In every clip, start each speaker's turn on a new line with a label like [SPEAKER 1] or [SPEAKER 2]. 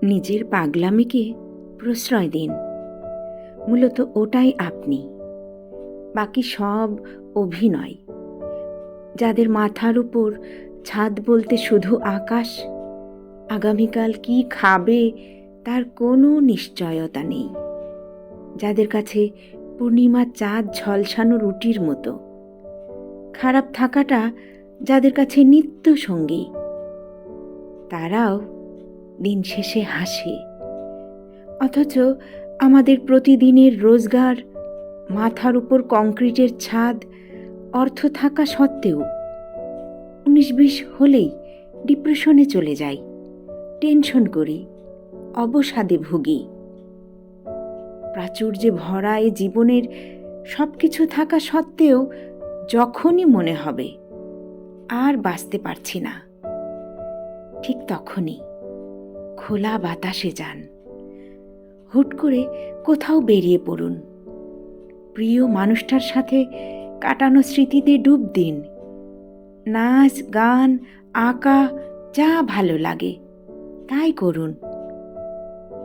[SPEAKER 1] নিজের পাগলামিকে প্রশ্রয় দিন। মূলত ওটাই আপনি, বাকি সব অভিনয়। যাদের মাথার উপর ছাদ বলতে শুধু আকাশ, আগামীকাল কি খাবে তার কোনো নিশ্চয়তা নেই। যাদের কাছে পূর্ণিমা চাঁদ ঝলসানো রুটির মতো, খারাপ থাকাটা যাদের কাছে নিত্য সঙ্গী, তারাও দিন শেষে হাসে। অথচ আমাদের প্রতিদিনের রোজগার, মাথার উপর কংক্রিটের ছাদ, অর্থ থাকা সত্ত্বেও 19-20 হলেই ডিপ্রেশনে চলে যাই, টেনশন করি, অবসাদে ভুগি। প্রাচুর্যে ভরা এ জীবনের সব কিছু থাকা সত্ত্বেও যখনই মনে হবে আর বাঁচতে পারছি না, ঠিক তখনই খোলা বাতাসে যান, হুট করে কোথাও বেরিয়ে পড়ুন, প্রিয় মানুষটার সাথে কাটানো স্মৃতিতে ডুব দিন। নাচ, গান, আঁকা, যা ভালো লাগে তাই করুন।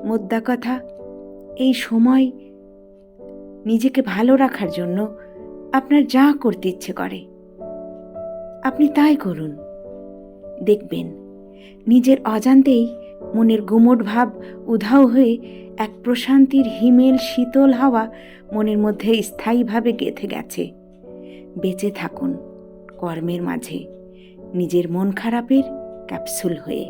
[SPEAKER 1] মোদ্দা কথা, এই সময় নিজেকে ভালো রাখার জন্য আপনার যা করতে ইচ্ছে করে আপনি তাই করুন। দেখবেন নিজের অজান্তেই মনের গুমোট ভাব উধাও হয়ে এক প্রশান্তির হিমেল শীতল হাওয়া মনের মধ্যে স্থায়ীভাবে গেঁথে গেছে। বেঁচে থাকুন কর্মের মাঝে, নিজের মন খারাপের ক্যাপসুল হয়ে।